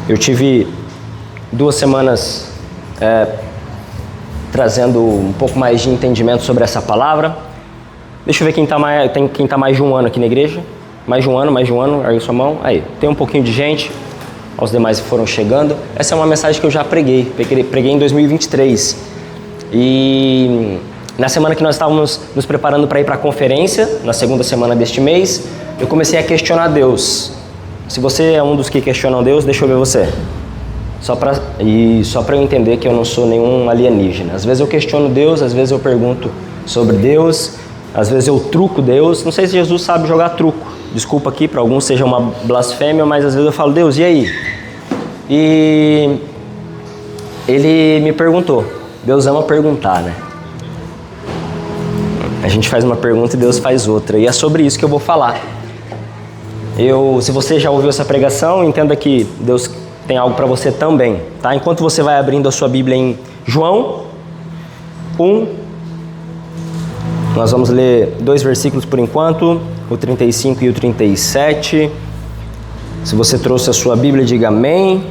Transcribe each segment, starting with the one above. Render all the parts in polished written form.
Eu tive 2 semanas trazendo um pouco mais de entendimento sobre essa palavra. Deixa eu ver quem está mais de um ano aqui na igreja. Mais de um ano, ergue sua mão. Aí, tem um pouquinho de gente. Os demais foram chegando. Essa é uma mensagem que eu já preguei em 2023. E na semana que nós estávamos nos preparando para ir para a conferência, na segunda semana deste mês, eu comecei a questionar Deus. Se você é um dos que questionam Deus, deixa eu ver você. Só para eu entender que eu não sou nenhum alienígena. Às vezes eu questiono Deus, às vezes eu pergunto sobre Deus, às vezes eu truco Deus. Não sei se Jesus sabe jogar truco. Desculpa aqui, para alguns seja uma blasfêmia, mas às vezes eu falo, Deus, e aí? E ele me perguntou. Deus ama perguntar, né? A gente faz uma pergunta e Deus faz outra. E é sobre isso que eu vou falar. Se você já ouviu essa pregação, entenda que Deus tem algo para você também, tá? Enquanto você vai abrindo a sua Bíblia em João 1, nós vamos ler 2 versículos por enquanto, o 35 e o 37. Se você trouxe a sua Bíblia, diga amém.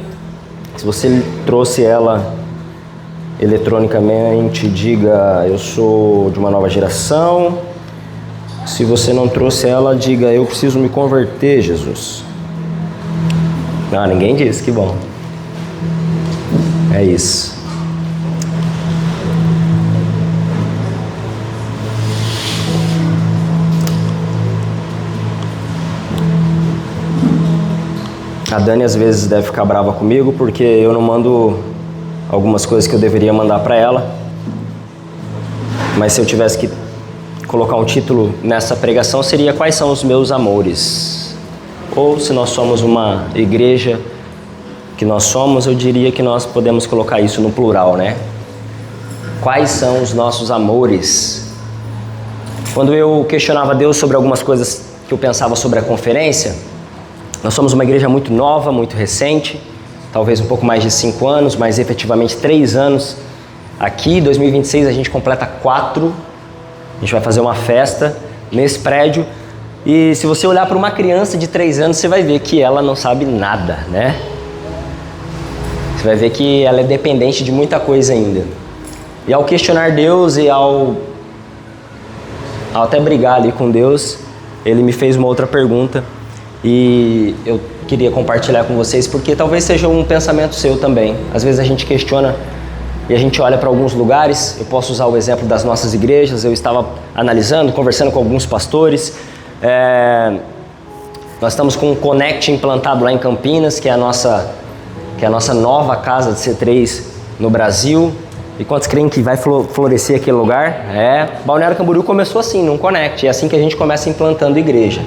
Se você trouxe ela eletronicamente, diga eu sou de uma nova geração. Se você não trouxe ela, diga eu preciso me converter, Jesus. Não, ninguém disse, que bom. É isso. A Dani às vezes deve ficar brava comigo porque eu não mando algumas coisas que eu deveria mandar para ela. Mas se eu tivesse que colocar um título nessa pregação, seria Quais são os meus amores? Ou se nós somos uma igreja que nós somos, eu diria que nós podemos colocar isso no plural, né? Quais são os nossos amores? Quando eu questionava Deus sobre algumas coisas que eu pensava sobre a conferência, nós somos uma igreja muito nova, muito recente, talvez um pouco mais de 5 anos, mas efetivamente 3 anos. Aqui, em 2026, a gente completa 4. A gente vai fazer uma festa nesse prédio. E se você olhar para uma criança de 3 anos, você vai ver que ela não sabe nada, né? Você vai ver que ela é dependente de muita coisa ainda. E ao questionar Deus e ao até brigar ali com Deus, ele me fez uma outra pergunta. E eu queria compartilhar com vocês, porque talvez seja um pensamento seu também. Às vezes a gente questiona e a gente olha para alguns lugares. Eu posso usar o exemplo das nossas igrejas. Eu estava analisando, conversando com alguns pastores. Nós estamos com um Connect implantado lá em Campinas, que é a nossa nova casa de C3 no Brasil. E quantos creem que vai florescer aquele lugar? Balneário Camboriú começou assim, num Connect. É assim que a gente começa implantando igreja.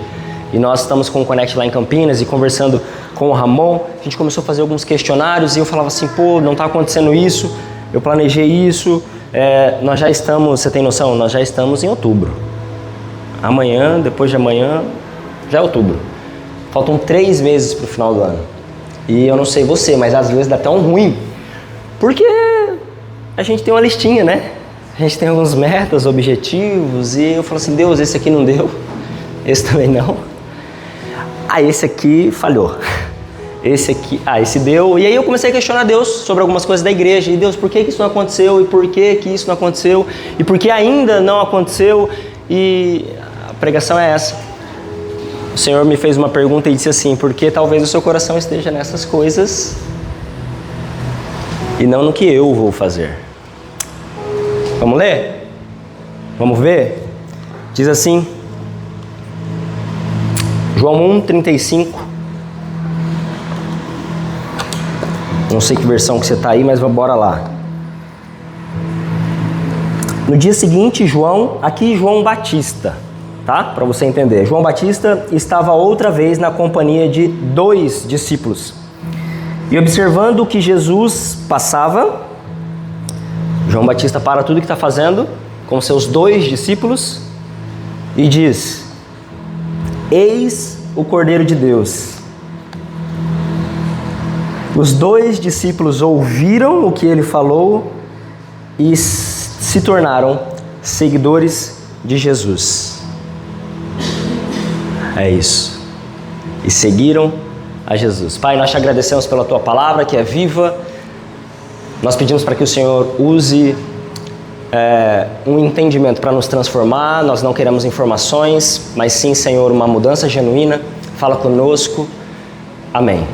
E nós estamos com o Connect lá em Campinas e conversando com o Ramon, a gente começou a fazer alguns questionários e eu falava assim, não está acontecendo isso, eu planejei isso, nós já estamos, você tem noção? Nós já estamos em outubro. Amanhã, depois de amanhã, já é outubro. Faltam 3 meses para o final do ano. E eu não sei você, mas às vezes dá até um ruim, porque a gente tem uma listinha, né? A gente tem alguns metas, objetivos, e eu falo assim, Deus, esse aqui não deu, esse também não. Esse aqui falhou. Esse deu. E aí eu comecei a questionar Deus sobre algumas coisas da igreja. E Deus, por que isso não aconteceu? E por que isso não aconteceu? E por que ainda não aconteceu? E a pregação é essa. O Senhor me fez uma pergunta e disse assim, porque talvez o seu coração esteja nessas coisas e não no que eu vou fazer. Vamos ler? Vamos ver? Diz assim, João 1, 35. Não sei que versão que você está aí, mas bora lá. No dia seguinte, João Batista, tá? Para você entender. João Batista estava outra vez na companhia de 2 discípulos. E observando que Jesus passava, João Batista para tudo que está fazendo com seus 2 discípulos e diz: Eis o Cordeiro de Deus. Os 2 discípulos ouviram o que ele falou e se tornaram seguidores de Jesus. É isso. E seguiram a Jesus. Pai, nós te agradecemos pela tua palavra que é viva. Nós pedimos para que o Senhor use um entendimento para nos transformar. Nós não queremos informações, mas sim, Senhor, uma mudança genuína. Fala conosco. Amém.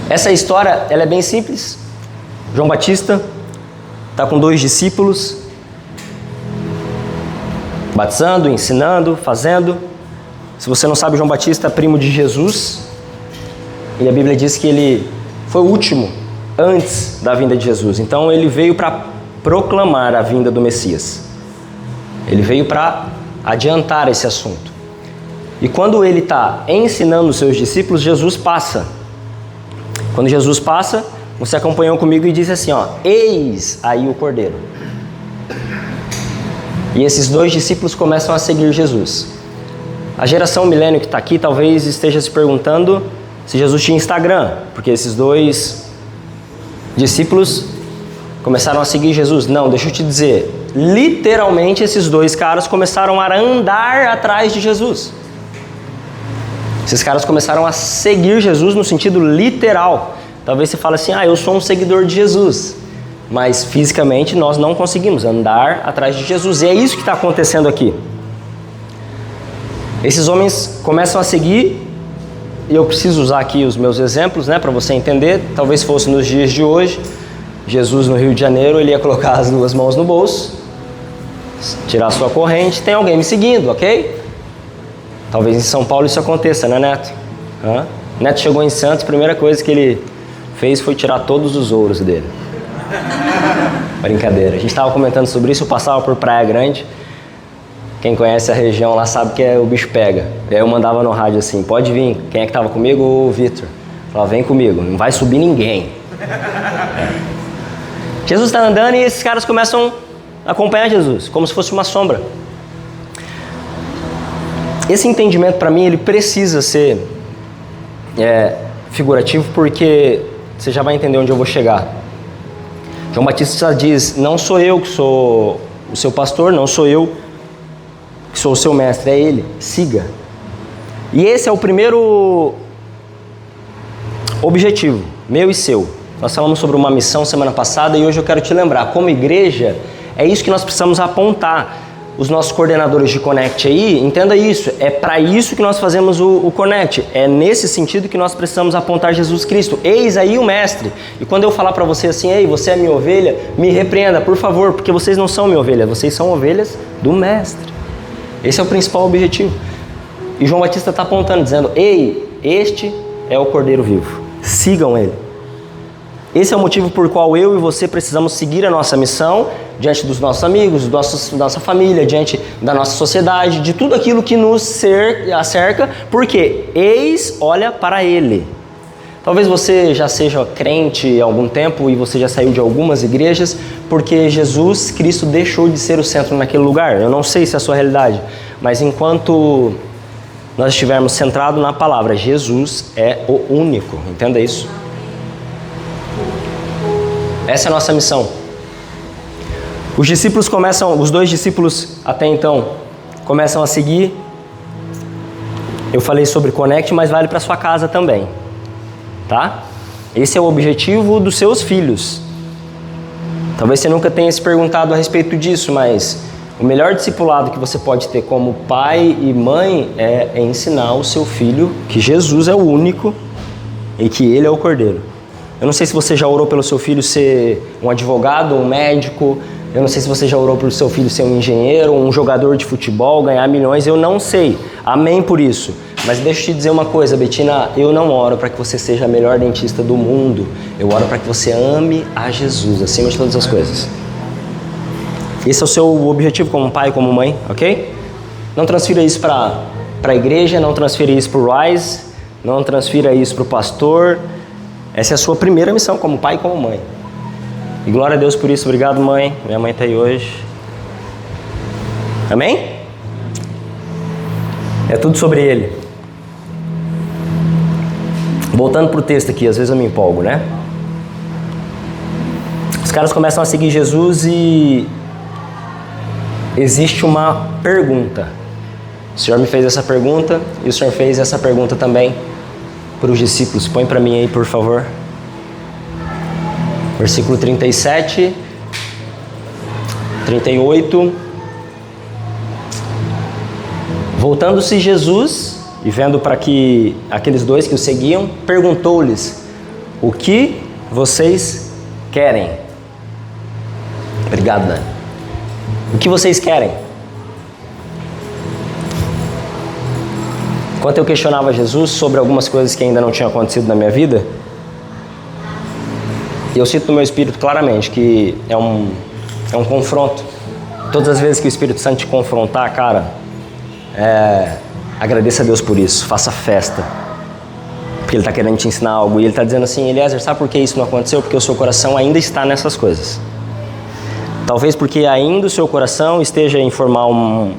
Essa história, ela é bem simples. João Batista está com 2 discípulos, batizando, ensinando, fazendo. Se você não sabe, João Batista é primo de Jesus. E a Bíblia diz que ele foi o último antes da vinda de Jesus. Então ele veio para proclamar a vinda do Messias. Ele veio para adiantar esse assunto. E quando ele está ensinando os seus discípulos, Jesus passa. Quando Jesus passa, você acompanhou comigo e disse assim, ó, eis aí o Cordeiro. E esses 2 discípulos começam a seguir Jesus. A geração milênio que está aqui talvez esteja se perguntando se Jesus tinha Instagram, porque esses 2 discípulos começaram a seguir Jesus. Não, deixa eu te dizer, literalmente esses 2 caras começaram a andar atrás de Jesus. Esses caras começaram a seguir Jesus no sentido literal. Talvez você fale assim, eu sou um seguidor de Jesus. Mas fisicamente nós não conseguimos andar atrás de Jesus. E é isso que está acontecendo aqui. Esses homens começam a seguir, e eu preciso usar aqui os meus exemplos, para você entender. Talvez fosse nos dias de hoje, Jesus no Rio de Janeiro, ele ia colocar as 2 mãos no bolso, tirar a sua corrente, tem alguém me seguindo, ok? Talvez em São Paulo isso aconteça, né, Neto? Neto chegou em Santos, a primeira coisa que ele fez foi tirar todos os ouros dele. Brincadeira. A gente estava comentando sobre isso, eu passava por Praia Grande. Quem conhece a região lá sabe que o bicho pega. E aí eu mandava no rádio assim, pode vir. Quem é que estava comigo? O Vitor. Falava, vem comigo, não vai subir ninguém. Jesus está andando e esses caras começam a acompanhar Jesus, como se fosse uma sombra. Esse entendimento para mim, ele precisa ser figurativo, porque você já vai entender onde eu vou chegar. João Batista diz, não sou eu que sou o seu pastor, não sou eu que sou o seu mestre, é ele, siga. E esse é o primeiro objetivo, meu e seu. Nós falamos sobre uma missão semana passada e hoje eu quero te lembrar, como igreja, é isso que nós precisamos apontar. Os nossos coordenadores de Connect aí, entenda isso, é para isso que nós fazemos o Connect, é nesse sentido que nós precisamos apontar Jesus Cristo, eis aí o mestre. E quando eu falar para você assim, ei, você é minha ovelha, me repreenda, por favor, porque vocês não são minha ovelha, vocês são ovelhas do mestre. Esse é o principal objetivo. E João Batista está apontando, dizendo, ei, este é o Cordeiro vivo, sigam ele. Esse é o motivo por qual eu e você precisamos seguir a nossa missão diante dos nossos amigos, da nossa família, diante da nossa sociedade, de tudo aquilo que nos cerca, porque eis, olha para ele. Talvez você já seja crente há algum tempo e você já saiu de algumas igrejas porque Jesus Cristo deixou de ser o centro naquele lugar. Eu não sei se é a sua realidade, mas enquanto nós estivermos centrados na palavra, Jesus é o único, entenda isso. Essa é a nossa missão. Os 2 discípulos até então começam a seguir. Eu falei sobre Connect, mas vale para sua casa também, tá? Esse é o objetivo dos seus filhos. Talvez você nunca tenha se perguntado a respeito disso, mas o melhor discipulado que você pode ter como pai e mãe é ensinar o seu filho que Jesus é o único e que ele é o Cordeiro. Eu não sei se você já orou pelo seu filho ser um advogado, um médico. Eu não sei se você já orou pelo seu filho ser um engenheiro, um jogador de futebol, ganhar milhões. Eu não sei. Amém por isso. Mas deixa eu te dizer uma coisa, Betina. Eu não oro para que você seja a melhor dentista do mundo. Eu oro para que você ame a Jesus acima de todas as coisas. Esse é o seu objetivo como pai, como mãe, ok? Não transfira isso para a igreja, não transfira isso para o Rise, não transfira isso para o pastor. Essa é a sua primeira missão como pai e como mãe. E glória a Deus por isso. Obrigado, mãe. Minha mãe está aí hoje. Amém? É tudo sobre ele. Voltando para o texto aqui, às vezes eu me empolgo, né? Os caras começam a seguir Jesus e existe uma pergunta. O Senhor me fez essa pergunta e o Senhor fez essa pergunta também para os discípulos. Põe para mim aí, por favor. Versículo 37, 38. Voltando-se Jesus e vendo para que aqueles dois que o seguiam, perguntou-lhes: o que vocês querem? Obrigado, Dani. O que vocês querem? Enquanto eu questionava Jesus sobre algumas coisas que ainda não tinham acontecido na minha vida, eu sinto no meu espírito claramente que é um confronto. Todas as vezes que o Espírito Santo te confrontar, cara, agradeça a Deus por isso, faça festa. Porque Ele está querendo te ensinar algo. E Ele está dizendo assim: Eliezer, sabe por que isso não aconteceu? Porque o seu coração ainda está nessas coisas. Talvez porque ainda o seu coração esteja em formar uma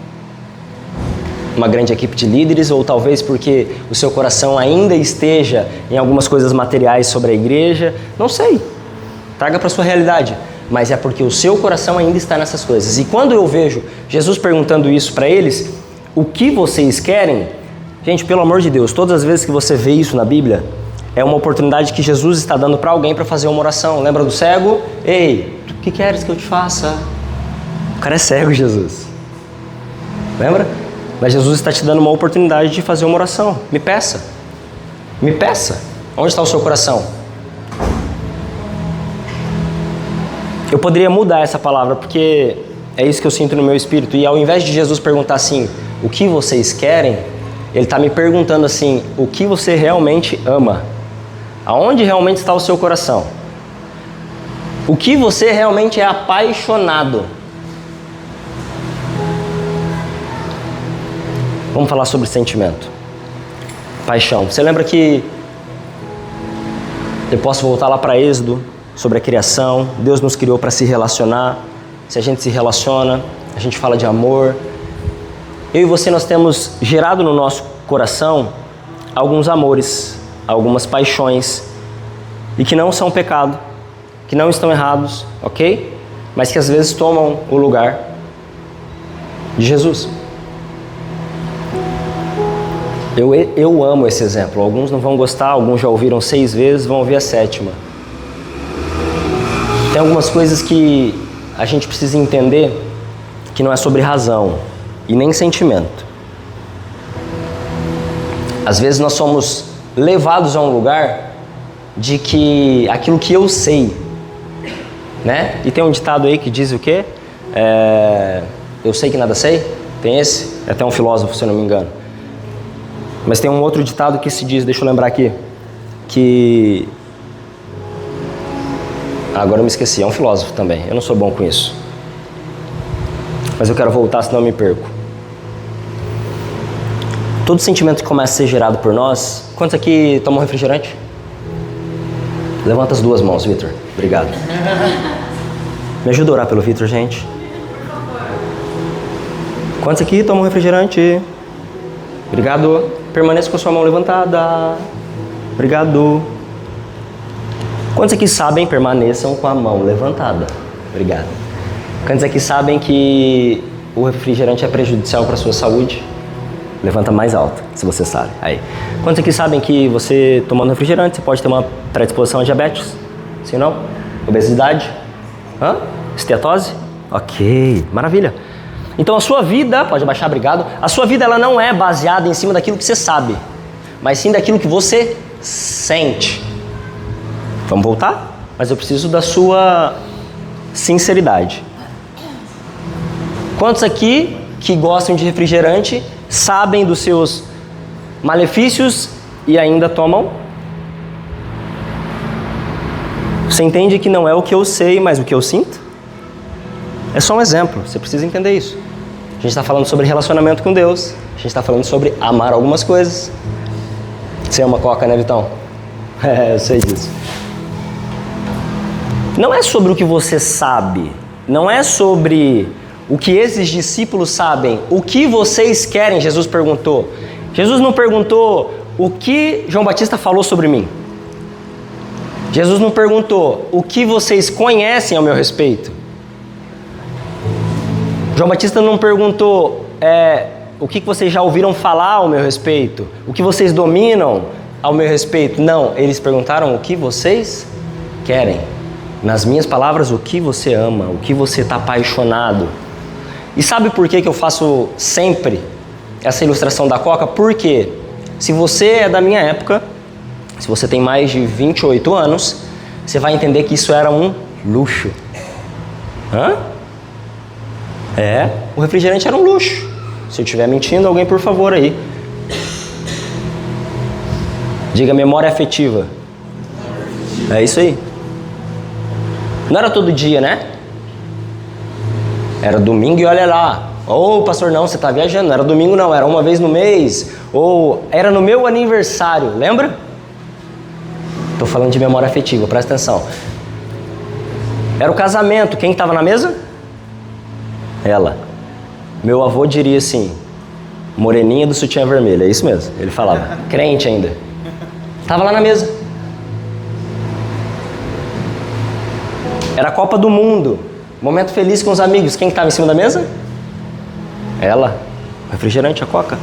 grande equipe de líderes, ou talvez porque o seu coração ainda esteja em algumas coisas materiais sobre a igreja. Não sei. Traga para a sua realidade. Mas é porque o seu coração ainda está nessas coisas. E quando eu vejo Jesus perguntando isso para eles: o que vocês querem? Gente, pelo amor de Deus, todas as vezes que você vê isso na Bíblia, é uma oportunidade que Jesus está dando para alguém para fazer uma oração. Lembra do cego? Ei, o que queres que eu te faça? O cara é cego, Jesus. Lembra? Mas Jesus está te dando uma oportunidade de fazer uma oração. Me peça. Me peça. Onde está o seu coração? Eu poderia mudar essa palavra, porque é isso que eu sinto no meu espírito. E ao invés de Jesus perguntar assim: o que vocês querem? Ele está me perguntando assim: o que você realmente ama? Aonde realmente está o seu coração? O que você realmente é apaixonado? Vamos falar sobre sentimento. Paixão. Você lembra que eu posso voltar lá para Êxodo, sobre a criação? Deus nos criou para se relacionar. Se a gente se relaciona, a gente fala de amor. Eu e você, nós temos gerado no nosso coração alguns amores, algumas paixões, e que não são pecado, que não estão errados, ok? Mas que às vezes tomam o lugar de Jesus. Eu amo esse exemplo. Alguns não vão gostar, alguns já ouviram 6 vezes, vão ouvir a 7ª. Tem algumas coisas que a gente precisa entender que não é sobre razão e nem sentimento. Às vezes nós somos levados a um lugar de que aquilo que eu sei, né? E tem um ditado aí que diz o quê? Eu sei que nada sei. Tem esse? É até um filósofo, se eu não me engano. Mas tem um outro ditado que se diz, deixa eu lembrar aqui, que... agora eu me esqueci, é um filósofo também. Eu não sou bom com isso. Mas eu quero voltar, senão eu me perco. Todo sentimento que começa a ser gerado por nós... Quantos aqui tomam refrigerante? Levanta as 2 mãos, Vitor. Obrigado. Me ajuda a orar pelo Vitor, gente. Quantos aqui tomam refrigerante? Obrigado. Permaneça com a sua mão levantada. Obrigado. Quantos aqui sabem, permaneçam com a mão levantada? Obrigado. Quantos aqui sabem que o refrigerante é prejudicial para a sua saúde? Levanta mais alto, se você sabe. Aí. Quantos aqui sabem que você tomando refrigerante, você pode ter uma predisposição a diabetes? Sim ou não? Obesidade? Esteatose? Ok, maravilha. Então a sua vida, pode abaixar, obrigado. A sua vida, ela não é baseada em cima daquilo que você sabe, mas sim daquilo que você sente. Vamos voltar? Mas eu preciso da sua sinceridade. Quantos aqui que gostam de refrigerante sabem dos seus malefícios e ainda tomam? Você entende que não é o que eu sei, mas o que eu sinto? É só um exemplo, você precisa entender isso. A gente está falando sobre relacionamento com Deus. A gente está falando sobre amar algumas coisas. Você ama Coca, né, Vitão? Eu sei disso. Não é sobre o que você sabe. Não é sobre o que esses discípulos sabem. O que vocês querem, Jesus perguntou. Jesus não perguntou o que João Batista falou sobre mim. Jesus não perguntou o que vocês conhecem ao meu respeito. João Batista não perguntou o que vocês já ouviram falar ao meu respeito, o que vocês dominam, ao meu respeito? Não, eles perguntaram o que vocês querem. Nas minhas palavras, o que você ama, o que você está apaixonado. E sabe por que eu faço sempre essa ilustração da Coca? Porque se você é da minha época, se você tem mais de 28 anos, você vai entender que isso era um luxo. Hã? O refrigerante era um luxo. Se eu estiver mentindo, alguém por favor aí. Diga memória afetiva. É isso aí. Não era todo dia, né? Era domingo e olha lá. Ô, pastor, não, você está viajando. Não era domingo não, era uma vez no mês. Ou era no meu aniversário, lembra? Estou falando de memória afetiva, presta atenção. Era o casamento, quem estava na mesa? Ela. Meu avô diria assim, moreninha do sutiã vermelho, é isso mesmo, ele falava. Crente ainda. Estava lá na mesa. Era a Copa do Mundo, momento feliz com os amigos. Quem estava em cima da mesa? Ela. Refrigerante, a Coca.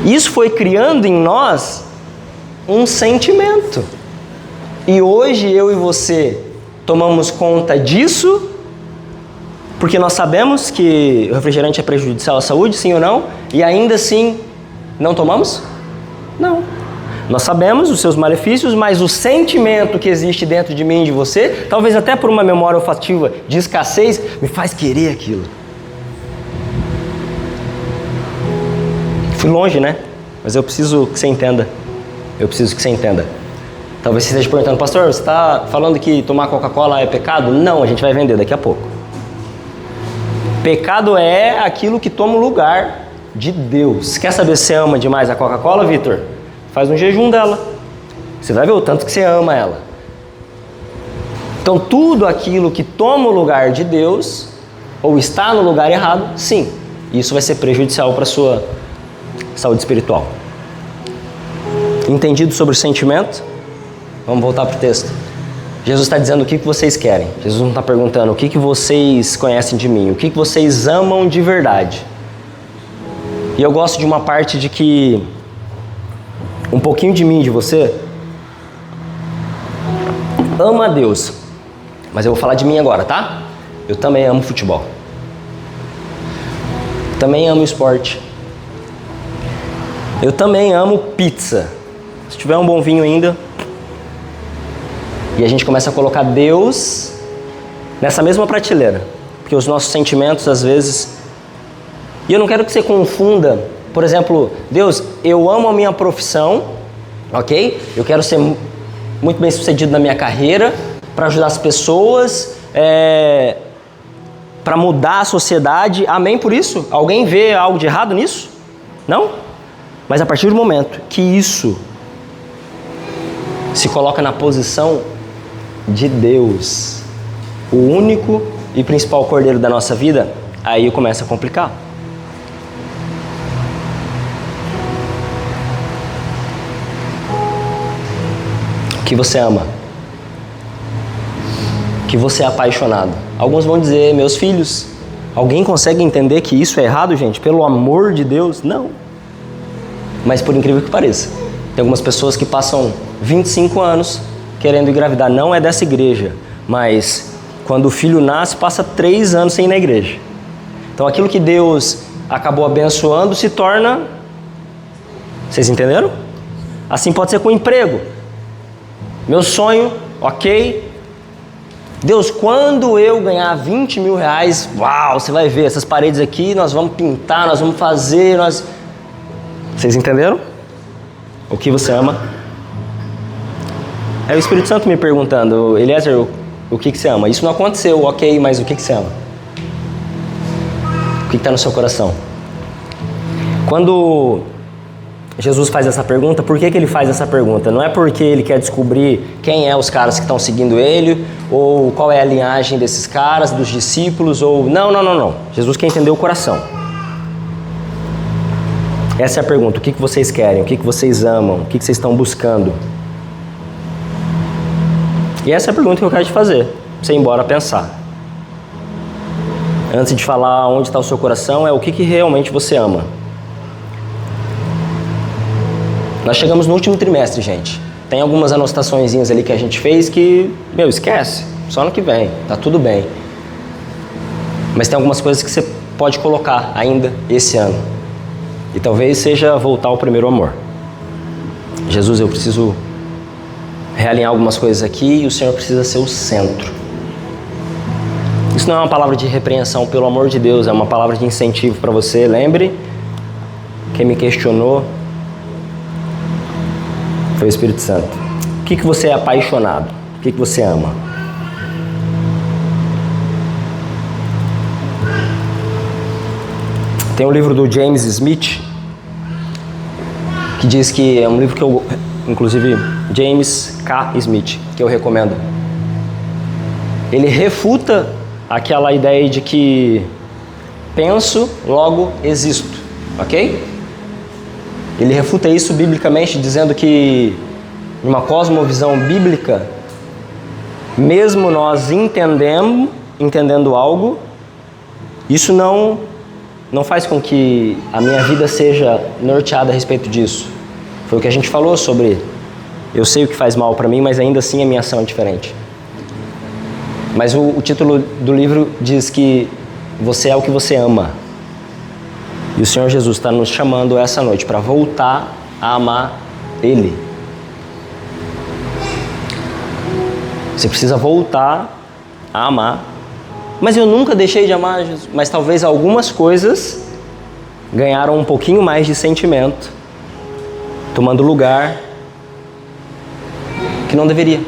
Isso foi criando em nós um sentimento. E hoje eu e você tomamos conta disso, porque nós sabemos que o refrigerante é prejudicial à saúde, sim ou não? E ainda assim, não tomamos? Não. Nós sabemos os seus malefícios, mas o sentimento que existe dentro de mim e de você, talvez até por uma memória olfativa de escassez, me faz querer aquilo. Fui longe, né? Mas eu preciso que você entenda. Talvez você esteja perguntando, pastor, você está falando que tomar Coca-Cola é pecado? Não, a gente vai vender daqui a pouco. Pecado é aquilo que toma o lugar de Deus. Quer saber se você ama demais a Coca-Cola, Vitor? Faz um jejum dela. Você vai ver o tanto que você ama ela. Então, tudo aquilo que toma o lugar de Deus, ou está no lugar errado, sim, isso vai ser prejudicial para a sua saúde espiritual. Entendido sobre o sentimento? Vamos voltar para o texto. Jesus está dizendo o que vocês querem. Jesus não está perguntando o que vocês conhecem de mim, o que vocês amam de verdade. E eu gosto de uma parte de que um pouquinho de mim e de você ama a Deus. Mas eu vou falar de mim agora, tá? Eu também amo futebol. Também amo esporte. Eu também amo pizza. Se tiver um bom vinho ainda. E a gente começa a colocar Deus nessa mesma prateleira. Porque os nossos sentimentos, às vezes... E eu não quero que você confunda. Por exemplo, Deus, eu amo a minha profissão, ok? Eu quero ser muito bem sucedido na minha carreira, para ajudar as pessoas, para mudar a sociedade. Amém por isso? Alguém vê algo de errado nisso? Não? Mas a partir do momento que isso se coloca na posição de Deus, o único e principal cordeiro da nossa vida, aí começa a complicar. O que você ama? O que você é apaixonado? Alguns vão dizer, meus filhos. Alguém consegue entender que isso é errado, gente? Pelo amor de Deus? Não. Mas por incrível que pareça, tem algumas pessoas que passam 25 anos querendo engravidar. Não é dessa igreja, mas quando o filho nasce, passa 3 anos sem ir na igreja. Então aquilo que Deus acabou abençoando se torna... Vocês entenderam? Assim pode ser com o emprego. Meu sonho, ok. Deus, quando eu ganhar 20 mil reais, uau, você vai ver essas paredes aqui, nós vamos pintar, nós vamos fazer, Vocês entenderam? O que você ama? É o Espírito Santo me perguntando, Eliezer, o que você ama? Isso não aconteceu, ok, mas o que você ama? O que está no seu coração? Quando Jesus faz essa pergunta, por que ele faz essa pergunta? Não é porque ele quer descobrir quem é os caras que estão seguindo ele, ou qual é a linhagem desses caras, dos discípulos, ou... Não. Jesus quer entender o coração. Essa é a pergunta, o que vocês querem, o que vocês amam, o que vocês estão buscando? E essa é a pergunta que eu quero te fazer, pra você ir embora pensar. Antes de falar onde está o seu coração, é o que realmente você ama. Nós chegamos no último trimestre, gente. Tem algumas anotaçõezinhas ali que a gente fez que, esquece. Só ano que vem, tá tudo bem. Mas tem algumas coisas que você pode colocar ainda esse ano. E talvez seja voltar ao primeiro amor. Jesus, eu preciso realinhar algumas coisas aqui e o Senhor precisa ser o centro. Isso não é uma palavra de repreensão, pelo amor de Deus, é uma palavra de incentivo para você. Lembre, quem me questionou foi o Espírito Santo. O que você é apaixonado? O que você ama? Tem um livro do James Smith, que diz que é um livro que eu, inclusive, James K. Smith, que eu recomendo. Ele refuta aquela ideia de que penso, logo existo, ok? Ele refuta isso biblicamente, dizendo que, numa cosmovisão bíblica, mesmo nós entendendo algo, isso não faz com que a minha vida seja norteada a respeito disso. Foi o que a gente falou sobre, eu sei o que faz mal para mim, mas ainda assim a minha ação é diferente. Mas o título do livro diz que você é o que você ama. E o Senhor Jesus está nos chamando essa noite para voltar a amar Ele. Você precisa voltar a amar. Mas eu nunca deixei de amar Jesus. Mas talvez algumas coisas ganharam um pouquinho mais de sentimento, tomando lugar que não deveria.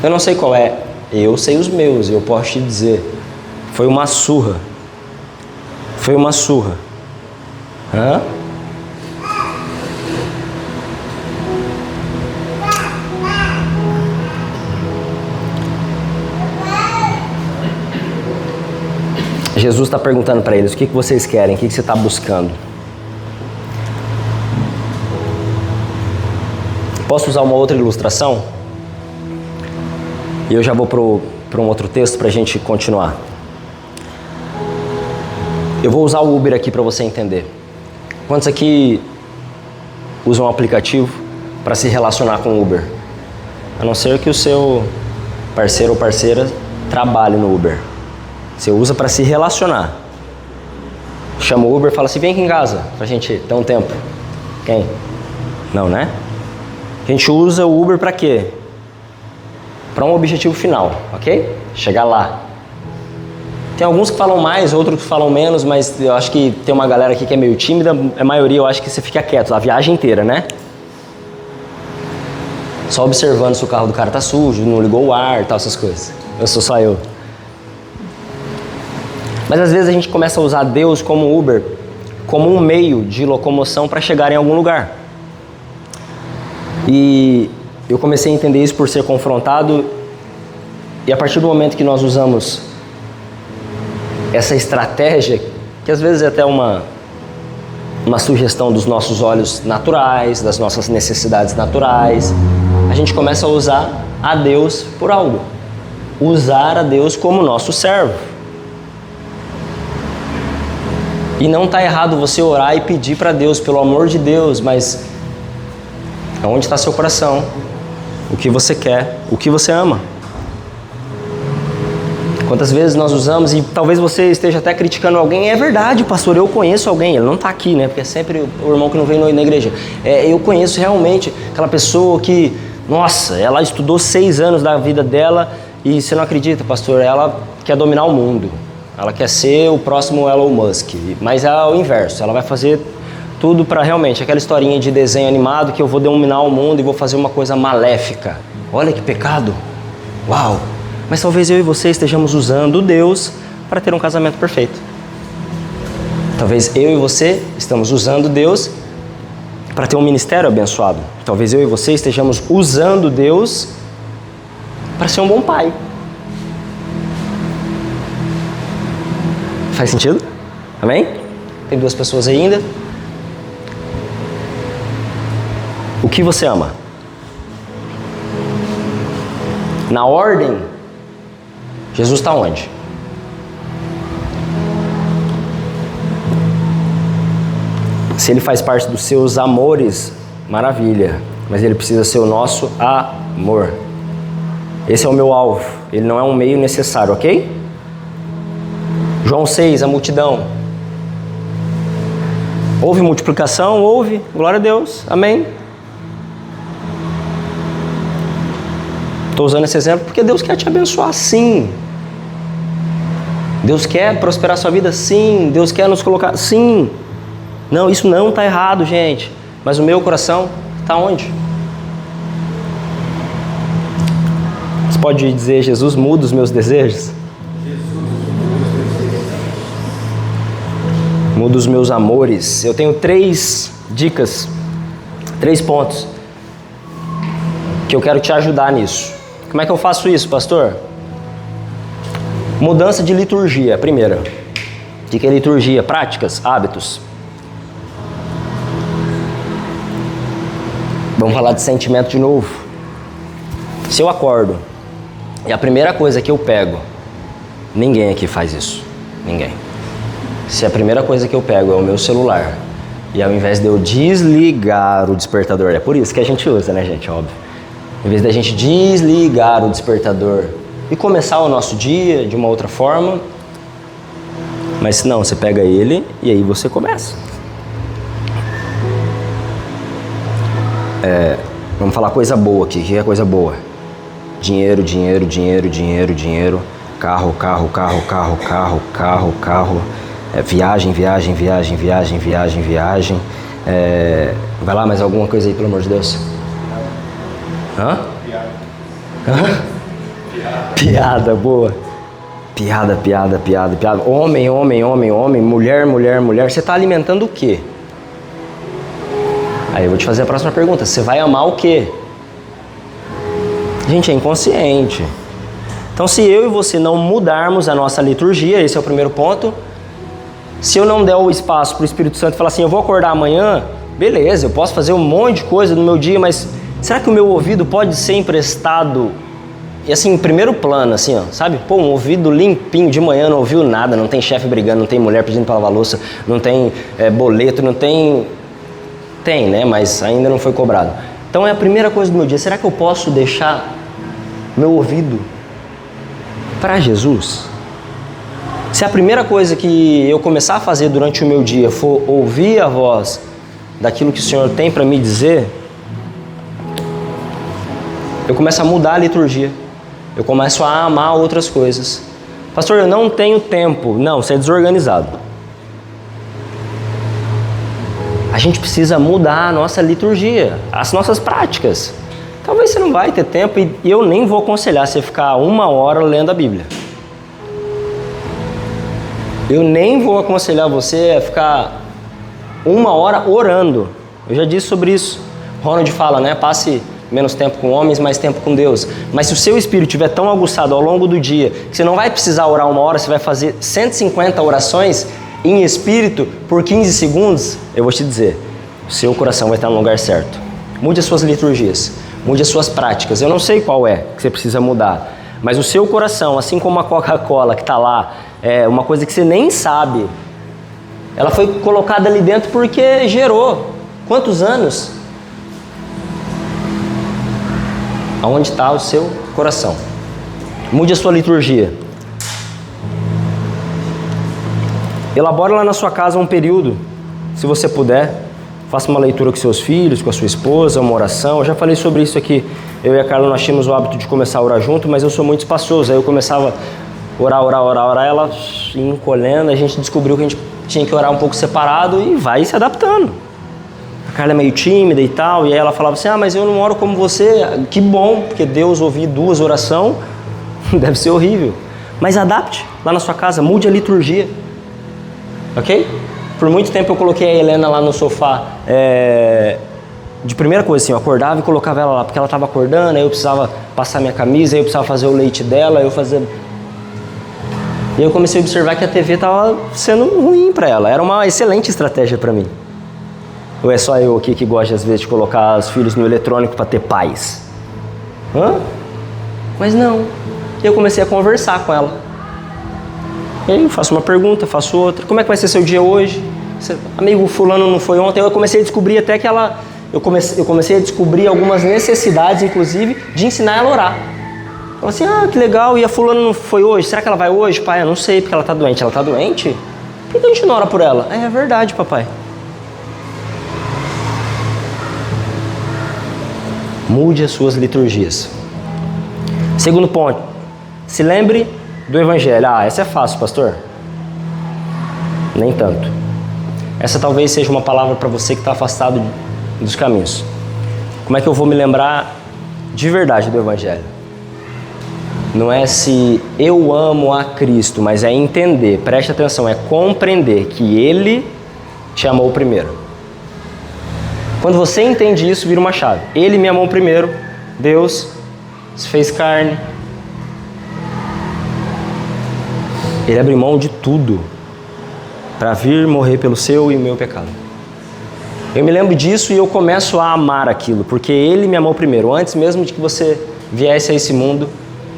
Eu não sei qual é. Eu sei os meus, eu posso te dizer. Foi uma surra. Foi uma surra. Hã? Jesus está perguntando para eles, o que vocês querem? O que você está buscando? Posso usar uma outra ilustração? E eu já vou para um outro texto para a gente continuar. Eu vou usar o Uber aqui para você entender. Quantos aqui usam um aplicativo para se relacionar com o Uber? A não ser que o seu parceiro ou parceira trabalhe no Uber. Você usa para se relacionar. Chama o Uber e fala assim, vem aqui em casa pra gente ter um tempo. Quem? Não, né? A gente usa o Uber para quê? Para um objetivo final, ok? Chegar lá. Tem alguns que falam mais, outros que falam menos, mas eu acho que tem uma galera aqui que é meio tímida. A maioria eu acho que você fica quieto a viagem inteira, né? Só observando se o carro do cara tá sujo, não ligou o ar e tal, essas coisas. Eu sou só eu. Mas às vezes a gente começa a usar Deus como Uber, como um meio de locomoção para chegar em algum lugar. E eu comecei a entender isso por ser confrontado, e a partir do momento que nós usamos essa estratégia, que às vezes é até uma sugestão dos nossos olhos naturais, das nossas necessidades naturais, a gente começa a usar a Deus por algo. Usar a Deus como nosso servo. E não está errado você orar e pedir para Deus, pelo amor de Deus, mas onde está seu coração? O que você quer? O que você ama? Quantas vezes nós usamos, e talvez você esteja até criticando alguém, é verdade, pastor, eu conheço alguém, ele não está aqui, né? Porque é sempre o irmão que não vem na igreja. Eu conheço realmente aquela pessoa que, nossa, ela estudou 6 anos da vida dela e você não acredita, pastor, ela quer dominar o mundo. Ela quer ser o próximo Elon Musk, mas é o inverso, ela vai fazer tudo para realmente, aquela historinha de desenho animado que eu vou dominar o mundo e vou fazer uma coisa maléfica. Olha que pecado! Uau! Mas talvez eu e você estejamos usando Deus para ter um casamento perfeito. Talvez eu e você estamos usando Deus para ter um ministério abençoado. Talvez eu e você estejamos usando Deus para ser um bom pai. Faz sentido? Amém? Tem 2 pessoas aí ainda. O que você ama? Na ordem, Jesus está onde? Se Ele faz parte dos seus amores, maravilha, mas ele precisa ser o nosso amor. Esse é o meu alvo, ele não é um meio necessário, ok? João 6, a multidão. Houve multiplicação? Houve, glória a Deus, amém. Estou usando esse exemplo porque Deus quer te abençoar, sim. Deus quer prosperar a sua vida, sim. Deus quer nos colocar, sim. Não, isso não está errado, gente. Mas o meu coração está onde? Você pode dizer, Jesus, muda os meus desejos? Muda os meus amores. Eu tenho 3 dicas, 3 pontos que eu quero te ajudar nisso. Como é que eu faço isso, pastor? Mudança de liturgia, primeira. O que é liturgia? Práticas, hábitos. Vamos falar de sentimento de novo. Se eu acordo e a primeira coisa que eu pego, ninguém aqui faz isso, ninguém. Se a primeira coisa que eu pego é o meu celular e ao invés de eu desligar o despertador, é por isso que a gente usa, né, gente, óbvio. Em vez da gente desligar o despertador e começar o nosso dia de uma outra forma, mas não, você pega ele e aí você começa. Vamos falar coisa boa aqui. O que é coisa boa? Dinheiro, dinheiro, dinheiro, dinheiro, dinheiro. Carro, carro, carro, carro, carro, carro, carro. Viagem, viagem, viagem, viagem, viagem, viagem. Vai lá, mais alguma coisa aí, pelo amor de Deus? Hã? Hã? Piada, boa. Piada, piada, piada, piada. Homem, homem, homem, homem. Mulher, mulher, mulher. Você está alimentando o quê? Aí eu vou te fazer a próxima pergunta. Você vai amar o quê? Gente, é inconsciente. Então, se eu e você não mudarmos a nossa liturgia, esse é o primeiro ponto. Se eu não der o espaço para o Espírito Santo e falar assim, eu vou acordar amanhã, beleza, eu posso fazer um monte de coisa no meu dia, mas será que o meu ouvido pode ser emprestado? E assim, em primeiro plano, assim, ó, sabe? Pô, um ouvido limpinho de manhã, não ouviu nada, não tem chefe brigando, não tem mulher pedindo para lavar louça, não tem boleto, não tem... Tem, né? Mas ainda não foi cobrado. Então é a primeira coisa do meu dia. Será que eu posso deixar meu ouvido para Jesus? Se a primeira coisa que eu começar a fazer durante o meu dia for ouvir a voz daquilo que o Senhor tem para me dizer, eu começo a mudar a liturgia. Eu começo a amar outras coisas. Pastor, eu não tenho tempo. Não, você é desorganizado. A gente precisa mudar a nossa liturgia, as nossas práticas. Talvez você não vai ter tempo e eu nem vou aconselhar você ficar 1 hora lendo a Bíblia. Eu nem vou aconselhar você a ficar 1 hora orando. Eu já disse sobre isso. Ronald fala, né? Passe menos tempo com homens, mais tempo com Deus. Mas se o seu espírito estiver tão aguçado ao longo do dia que você não vai precisar orar 1 hora, você vai fazer 150 orações em espírito por 15 segundos, eu vou te dizer, o seu coração vai estar no lugar certo. Mude as suas liturgias, mude as suas práticas. Eu não sei qual é que você precisa mudar, mas o seu coração, assim como a Coca-Cola que está lá, é uma coisa que você nem sabe, ela foi colocada ali dentro porque gerou. Quantos anos? Aonde está o seu coração? Mude a sua liturgia. Elabore lá na sua casa um período, se você puder. Faça uma leitura com seus filhos, com a sua esposa, uma oração. Eu já falei sobre isso aqui. Eu e a Carla, nós tínhamos o hábito de começar a orar junto, mas eu sou muito espaçoso. Aí eu começava a orar, ela encolhendo. A gente descobriu que a gente tinha que orar um pouco separado e vai se adaptando. A Carla é meio tímida e tal, e aí ela falava assim, mas eu não oro como você. Que bom, porque Deus ouvir 2 orações deve ser horrível. Mas adapte lá na sua casa, mude a liturgia. Ok? Por muito tempo eu coloquei a Helena lá no sofá, de primeira coisa assim, eu acordava e colocava ela lá, porque ela estava acordando, aí eu precisava passar minha camisa, aí eu precisava fazer o leite dela, aí eu fazia... E eu comecei a observar que a TV estava sendo ruim para ela, era uma excelente estratégia para mim. Ou é só eu aqui que gosta às vezes de colocar os filhos no eletrônico para ter paz? Mas não, e eu comecei a conversar com ela. E aí eu faço uma pergunta, faço outra. Como é que vai ser seu dia hoje? Amigo fulano não foi ontem. Eu comecei a descobrir até que ela eu comecei a descobrir algumas necessidades, inclusive, de ensinar ela a orar. Falei assim, que legal, e a fulana não foi hoje? Será que ela vai hoje, pai? Eu não sei, porque ela está doente. Ela está doente? Por que a gente não ora por ela? É verdade, papai. Mude as suas liturgias. Segundo ponto, se lembre do Evangelho. Essa é fácil, pastor. Nem tanto. Essa talvez seja uma palavra para você que está afastado dos caminhos. Como é que eu vou me lembrar de verdade do Evangelho? Não é se eu amo a Cristo, mas é entender, preste atenção, é compreender que Ele te amou primeiro. Quando você entende isso, vira uma chave. Ele me amou primeiro, Deus se fez carne. Ele abriu mão de tudo para vir morrer pelo seu e o meu pecado. Eu me lembro disso e eu começo a amar aquilo, porque Ele me amou primeiro. Antes mesmo de que você viesse a esse mundo,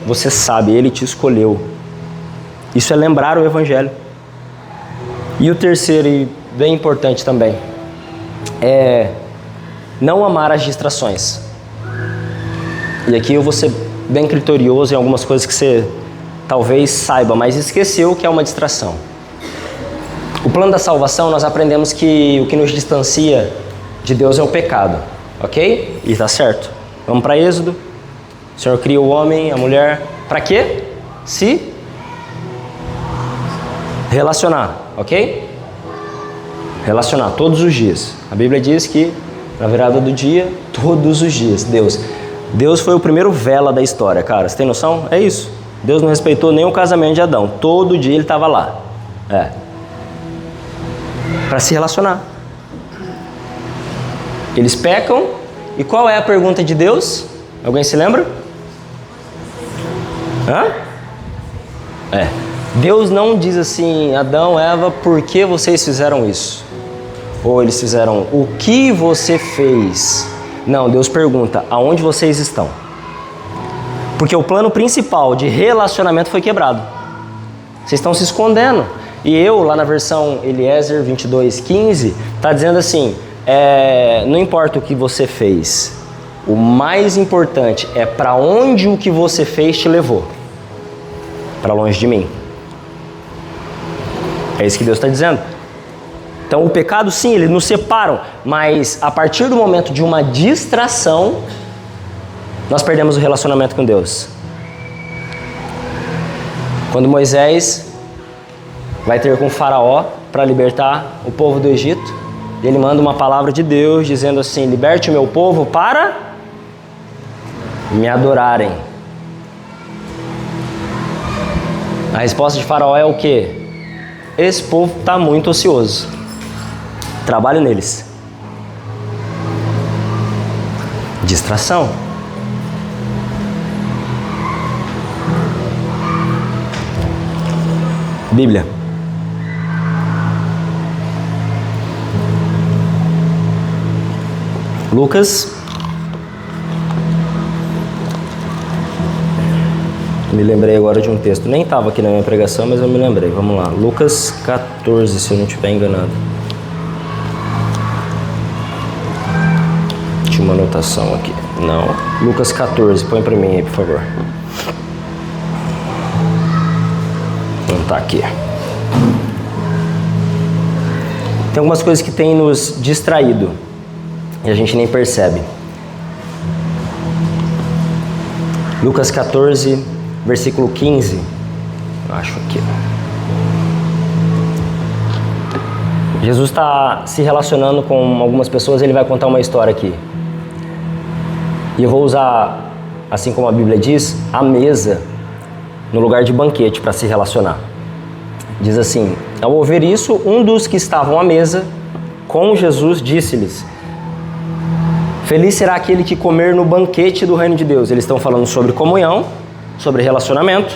você sabe, Ele te escolheu. Isso é lembrar o Evangelho. E o terceiro, e bem importante também, é não amar as distrações. E aqui eu vou ser bem criterioso em algumas coisas que você talvez saiba, mas esqueceu que é uma distração. O plano da salvação, nós aprendemos que o que nos distancia de Deus é o pecado, ok? E está certo. Vamos para Êxodo. O Senhor cria o homem, a mulher, para quê? Se relacionar, ok? Relacionar todos os dias. A Bíblia diz que na virada do dia, todos os dias, Deus foi o primeiro vela da história, cara. Você tem noção? É isso. Deus não respeitou nem o casamento de Adão. Todo dia ele estava lá. Para se relacionar. Eles pecam. E qual é a pergunta de Deus? Alguém se lembra? Deus não diz assim, Adão, Eva, por que vocês fizeram isso? Ou eles fizeram, o que você fez? Não, Deus pergunta, aonde vocês estão? Porque o plano principal de relacionamento foi quebrado. Vocês estão se escondendo. E eu, lá na versão Eliezer 22:15, está dizendo assim, não importa o que você fez, o mais importante é para onde o que você fez te levou. Para longe de mim. É isso que Deus está dizendo. Então o pecado sim, eles nos separam, mas a partir do momento de uma distração, nós perdemos o relacionamento com Deus. Quando Moisés vai ter com o faraó para libertar o povo do Egito, ele manda uma palavra de Deus dizendo assim, liberte o meu povo para me adorarem. A resposta de faraó é o quê? Esse povo está muito ocioso. Trabalho neles. Distração. Bíblia. Lucas. Me lembrei agora de um texto. Nem estava aqui na minha pregação, mas eu me lembrei. Vamos lá. Lucas 14, se eu não estiver enganado. Tinha uma anotação aqui. Não. Lucas 14. Põe para mim aí, por favor. Não está aqui. Tem algumas coisas que têm nos distraído. E a gente nem percebe. Lucas 14, versículo 15. Acho que... Jesus está se relacionando com algumas pessoas, ele vai contar uma história aqui. E eu vou usar, assim como a Bíblia diz, a mesa no lugar de banquete para se relacionar. Diz assim, ao ouvir isso, um dos que estavam à mesa com Jesus disse-lhes, feliz será aquele que comer no banquete do reino de Deus. Eles estão falando sobre comunhão, sobre relacionamento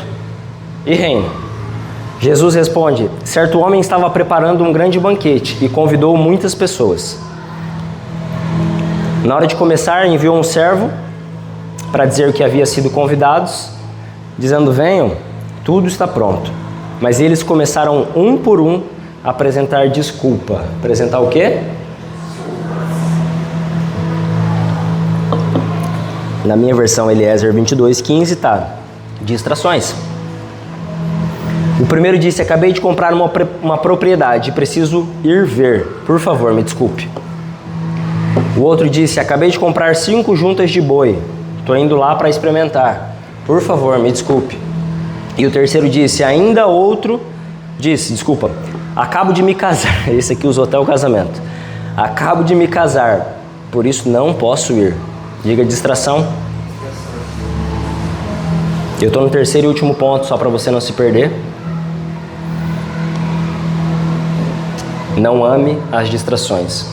e reino. Jesus responde, certo homem estava preparando um grande banquete e convidou muitas pessoas. Na hora de começar, enviou um servo para dizer que havia sido convidados, dizendo, venham, tudo está pronto. Mas eles começaram um por um a apresentar desculpa. Apresentar o quê? Na minha versão Eliezer 22:15 tá, distrações. O primeiro disse, acabei de comprar uma propriedade, preciso ir ver, por favor, me desculpe. O outro disse, acabei de comprar 5 juntas de boi, estou indo lá para experimentar, por favor, me desculpe. E o terceiro disse, ainda outro disse, desculpa, acabo de me casar, esse aqui usou até o casamento. Acabo de me casar, por isso não posso ir. Diga distração. Eu estou no terceiro e último ponto, só para você não se perder. Não ame as distrações.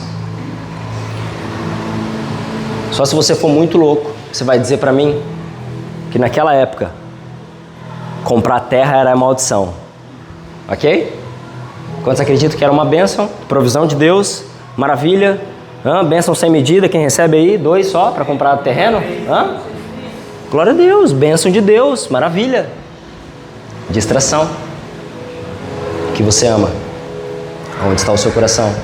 Só se você for muito louco, você vai dizer para mim que naquela época comprar terra era maldição. Ok? Quantos acreditam que era uma bênção? Provisão de Deus, maravilha. Bênção sem medida, quem recebe aí? 2 só para comprar terreno? Glória a Deus, bênção de Deus, maravilha. Distração. Que você ama. Onde está o seu coração?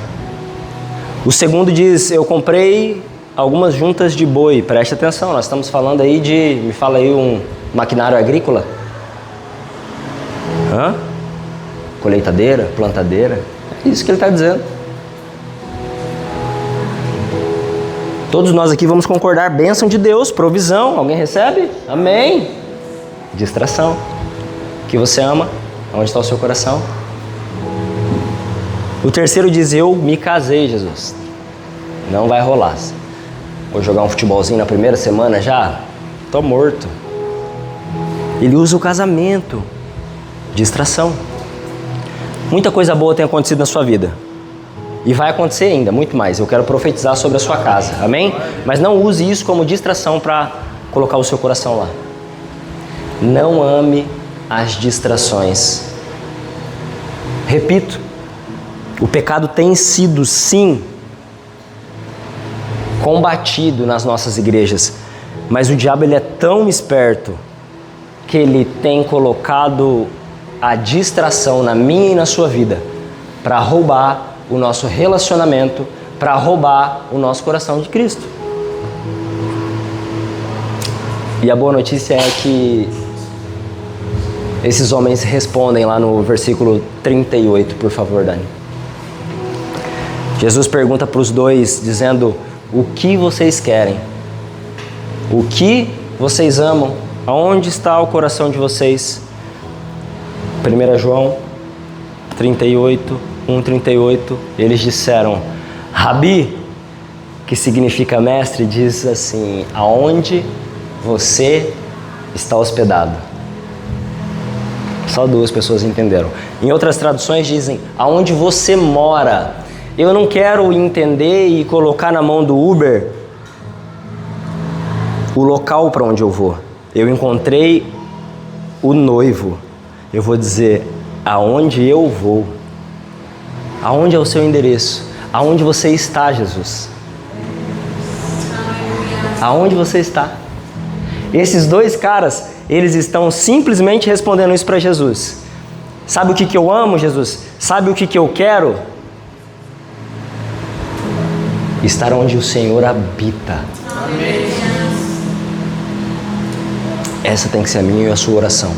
O segundo diz, eu comprei algumas juntas de boi. Preste atenção, nós estamos falando aí de, me fala aí, um maquinário agrícola. Colheitadeira, plantadeira. É isso que ele está dizendo. Todos nós aqui vamos concordar, bênção de Deus, provisão. Alguém recebe? Amém. Distração. Que você ama. Onde está o seu coração? O terceiro diz, eu me casei, Jesus. Não vai rolar. Vou jogar um futebolzinho na primeira semana já? Tô morto. Ele usa o casamento. Distração. Muita coisa boa tem acontecido na sua vida. E vai acontecer ainda, muito mais. Eu quero profetizar sobre a sua casa. Amém? Mas não use isso como distração para colocar o seu coração lá. Não ame as distrações. Repito. O pecado tem sido, sim, combatido nas nossas igrejas, mas o diabo ele é tão esperto que ele tem colocado a distração na minha e na sua vida para roubar o nosso relacionamento, para roubar o nosso coração de Cristo. E a boa notícia é que esses homens respondem lá no versículo 38, por favor, Dani. Jesus pergunta para os dois, dizendo, o que vocês querem? O que vocês amam? Aonde está o coração de vocês? 1 João 38, 1:38, eles disseram, Rabi, que significa mestre, diz assim, aonde você está hospedado? Só 2 pessoas entenderam. Em outras traduções dizem, aonde você mora? Eu não quero entender e colocar na mão do Uber o local para onde eu vou. Eu encontrei o noivo. Eu vou dizer aonde eu vou. Aonde é o seu endereço? Aonde você está, Jesus? Aonde você está? Esses 2 caras, eles estão simplesmente respondendo isso para Jesus. Sabe o que eu amo, Jesus? Sabe o que eu quero? Estar onde o Senhor habita. Amém. Essa tem que ser a minha e a sua oração.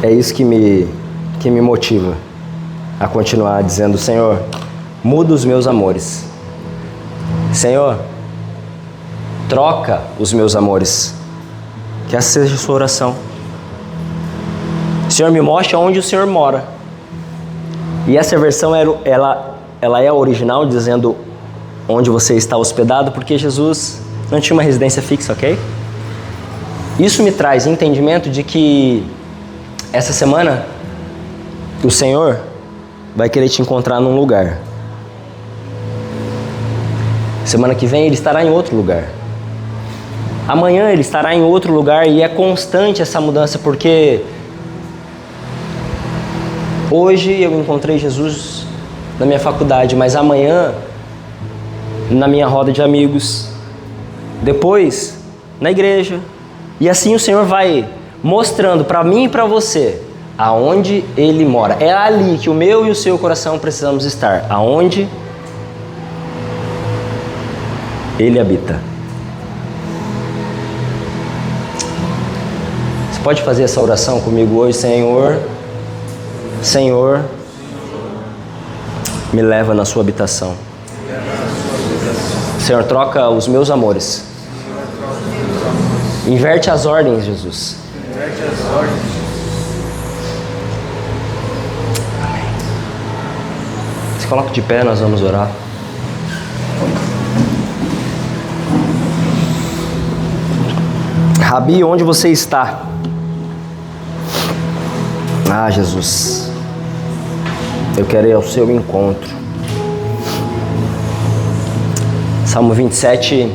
É isso que me motiva a continuar dizendo, Senhor, muda os meus amores. Senhor, troca os meus amores. Que essa seja a sua oração. Senhor, me mostre onde o Senhor mora. E essa versão, ela é a original, dizendo onde você está hospedado, porque Jesus não tinha uma residência fixa, ok? Isso me traz entendimento de que essa semana o Senhor vai querer te encontrar num lugar. Semana que vem Ele estará em outro lugar. Amanhã Ele estará em outro lugar, e é constante essa mudança, porque hoje eu encontrei Jesus na minha faculdade, mas amanhã na minha roda de amigos, depois na igreja, e assim o Senhor vai mostrando para mim e para você Aonde Ele mora. É ali que o meu e o seu coração precisamos estar. Aonde Ele habita. Você pode fazer essa oração comigo hoje? Senhor, Senhor, me leva na sua habitação. Senhor, troca os meus amores. Inverte as ordens, Jesus. Amém. Se coloca de pé, nós vamos orar. Rabi, onde você está? Ah, Jesus, eu quero ir ao seu encontro. Salmo 27,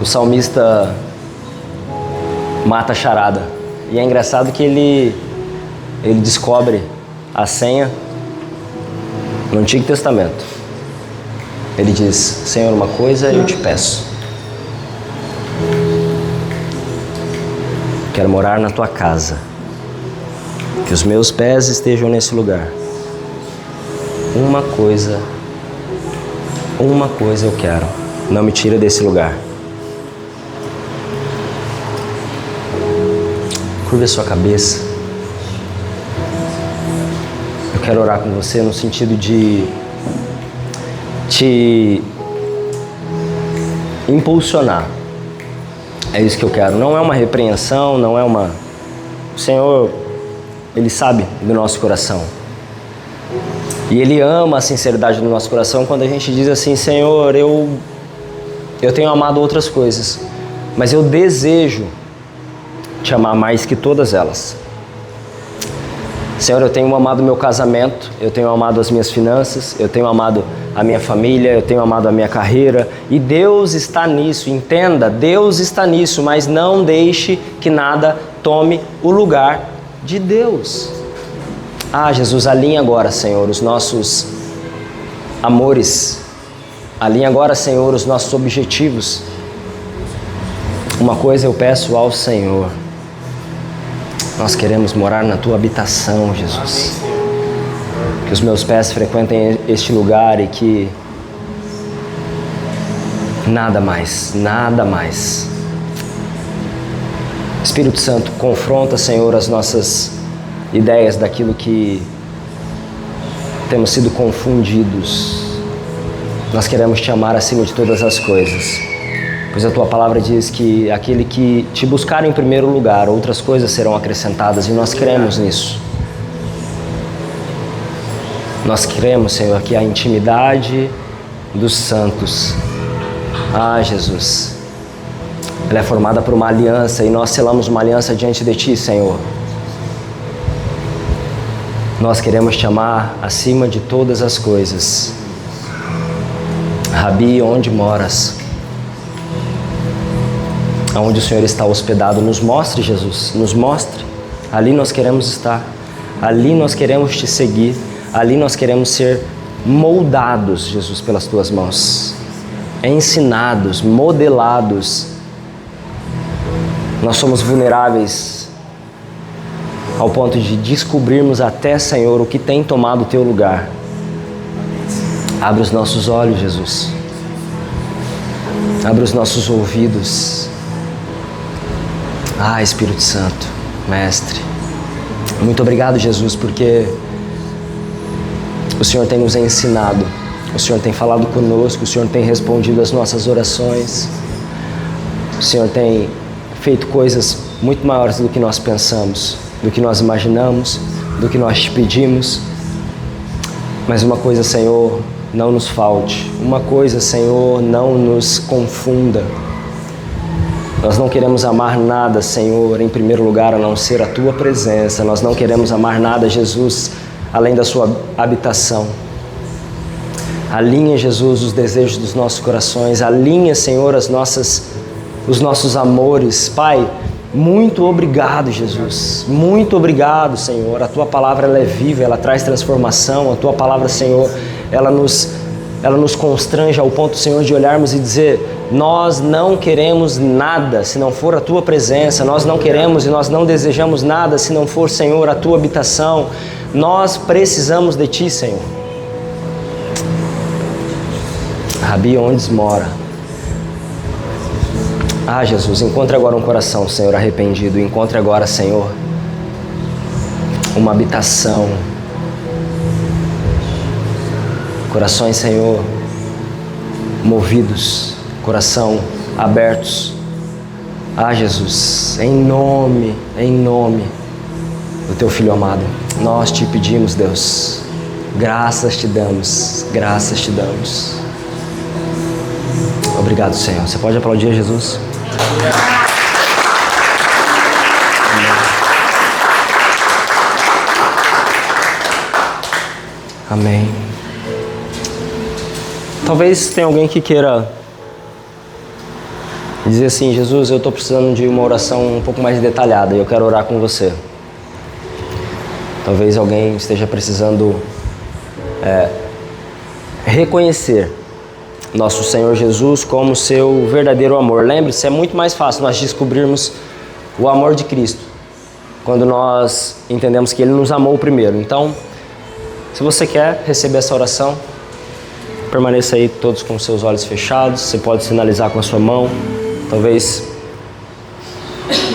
o salmista mata a charada. E é engraçado que ele descobre a senha no Antigo Testamento. Ele diz: Senhor, uma coisa eu te peço. Quero morar na tua casa. Que os meus pés estejam nesse lugar. Uma coisa eu quero. Não me tira desse lugar. Curva a sua cabeça. Eu quero orar com você no sentido de te impulsionar. É isso que eu quero. Não é uma repreensão, não é uma... O Senhor, Ele sabe do nosso coração. E Ele ama a sinceridade do nosso coração quando a gente diz assim: Senhor, eu tenho amado outras coisas, mas eu desejo te amar mais que todas elas. Senhor, eu tenho amado o meu casamento, eu tenho amado as minhas finanças, eu tenho amado a minha família, eu tenho amado a minha carreira, e Deus está nisso, entenda, Deus está nisso, mas não deixe que nada tome o lugar de Deus. Ah, Jesus, alinha agora, Senhor, os nossos amores, alinha agora, Senhor, os nossos objetivos. Uma coisa eu peço ao Senhor: nós queremos morar na tua habitação, Jesus. Que os meus pés frequentem este lugar e que nada mais. Espírito Santo, confronta, Senhor, as nossas ideias daquilo que temos sido confundidos. Nós queremos te amar acima de todas as coisas, pois a tua palavra diz que aquele que te buscar em primeiro lugar, outras coisas serão acrescentadas, e nós cremos nisso. Nós cremos, Senhor, que a intimidade dos santos, ah, Jesus, ela é formada por uma aliança, e nós selamos uma aliança diante de Ti, Senhor. Nós queremos te amar acima de todas as coisas. Rabi, onde moras? Aonde o Senhor está hospedado, nos mostre, Jesus, nos mostre. Ali nós queremos estar, ali nós queremos te seguir, ali nós queremos ser moldados, Jesus, pelas tuas mãos, ensinados, modelados. Nós somos vulneráveis ao ponto de descobrirmos até, Senhor, o que tem tomado o teu lugar. Abre os nossos olhos, Jesus. Abre os nossos ouvidos. Ah, Espírito Santo, Mestre, muito obrigado, Jesus, porque o Senhor tem nos ensinado, o Senhor tem falado conosco, o Senhor tem respondido às nossas orações, o Senhor tem feito coisas muito maiores do que nós pensamos, do que nós imaginamos, do que nós te pedimos. Mas uma coisa, Senhor, não nos falte, uma coisa, Senhor, não nos confunda. Nós não queremos amar nada, Senhor, em primeiro lugar, a não ser a Tua presença. Nós não queremos amar nada, Jesus, além da Sua habitação. Alinha, Jesus, os desejos dos nossos corações. Alinha, Senhor, os nossos amores. Pai, muito obrigado, Jesus. Muito obrigado, Senhor. A Tua palavra, ela é viva, ela traz transformação. A Tua palavra, Senhor, ela nos ela nos constrange ao ponto, Senhor, de olharmos e dizer: nós não queremos nada se não for a Tua presença, nós não queremos e nós não desejamos nada se não for, Senhor, a Tua habitação. Nós precisamos de Ti, Senhor. Rabi, onde mora? Ah, Jesus, encontre agora um coração, Senhor, arrependido. Encontre agora, Senhor, uma habitação. Corações, Senhor, movidos, coração abertos. Ah, Jesus, em nome do Teu Filho amado, nós Te pedimos, Deus, graças Te damos, graças Te damos. Obrigado, Senhor. Você pode aplaudir, Jesus? Amém. Talvez tenha alguém que queira dizer assim: Jesus, eu estou precisando de uma oração um pouco mais detalhada e eu quero orar com você. Talvez alguém esteja precisando reconhecer nosso Senhor Jesus como seu verdadeiro amor. Lembre-se, é muito mais fácil nós descobrirmos o amor de Cristo quando nós entendemos que Ele nos amou primeiro. Então, se você quer receber essa oração, permaneça aí todos com seus olhos fechados. Você pode sinalizar com a sua mão. Talvez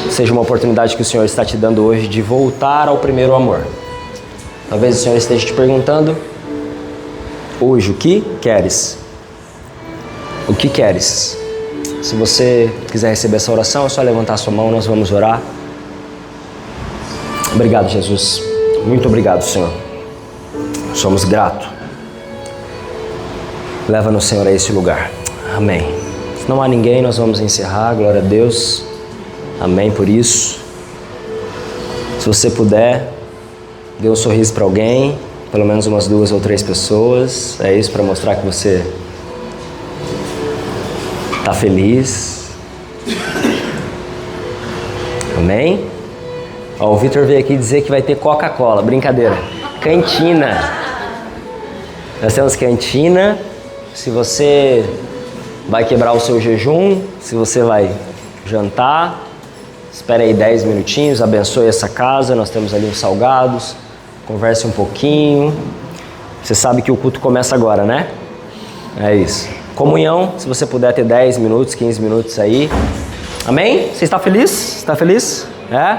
seja uma oportunidade que o Senhor está te dando hoje de voltar ao primeiro amor. Talvez o Senhor esteja te perguntando hoje: o que queres? O que queres? Se você quiser receber essa oração, é só levantar a sua mão, nós vamos orar. Obrigado, Jesus. Muito obrigado, Senhor. Somos gratos. Leva-nos, Senhor, a esse lugar. Amém. Se não há ninguém, nós vamos encerrar. Glória a Deus. Amém por isso. Se você puder, dê um sorriso para alguém, pelo menos umas 2 ou 3 pessoas. É isso, para mostrar que você está feliz. Amém? Ó, o Vitor veio aqui dizer que vai ter Coca-Cola. Brincadeira. Cantina. Nós temos cantina. Se você vai quebrar o seu jejum, se você vai jantar, espere aí 10 minutinhos, abençoe essa casa. Nós temos ali uns salgados. Converse um pouquinho. Você sabe que o culto começa agora, né? É isso. Comunhão, se você puder ter 10 minutos, 15 minutos aí. Amém? Você está feliz? Está feliz? É?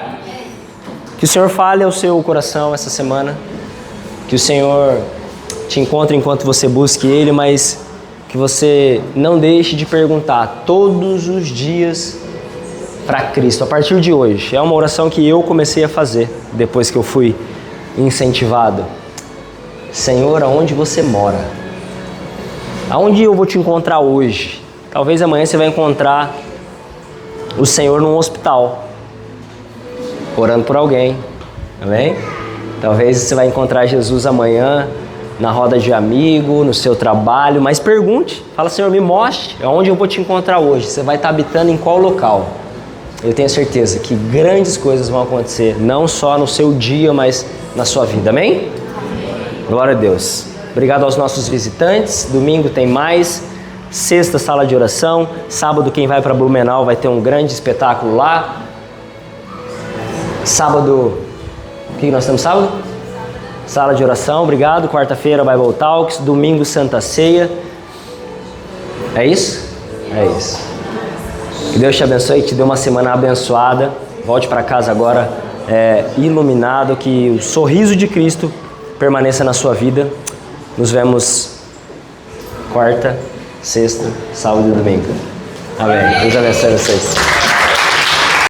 Que o Senhor fale ao seu coração essa semana. Que o Senhor te encontre enquanto você busque Ele, mas que você não deixe de perguntar todos os dias para Cristo. A partir de hoje, é uma oração que eu comecei a fazer depois que eu fui incentivado. Senhor, aonde você mora? Aonde eu vou te encontrar hoje? Talvez amanhã você vai encontrar o Senhor num hospital, orando por alguém. Amém? Talvez você vai encontrar Jesus amanhã na roda de amigo, no seu trabalho, mas pergunte, fala: Senhor, me mostre aonde eu vou te encontrar hoje. Você vai estar habitando em qual local? Eu tenho certeza que grandes coisas vão acontecer, não só no seu dia, mas na sua vida. Amém? Glória a Deus. Obrigado aos nossos visitantes. Domingo tem mais. Sexta, sala de oração. Sábado, quem vai para Blumenau vai ter um grande espetáculo lá. Sábado, o que nós temos sábado? Sala de oração, obrigado. Quarta-feira, Bible Talks. Domingo, Santa Ceia. É isso? É isso. Que Deus te abençoe e te dê uma semana abençoada. Volte para casa agora iluminado. Que o sorriso de Cristo permaneça na sua vida. Nos vemos quarta, sexta, sábado e domingo. Amém. Deus abençoe vocês.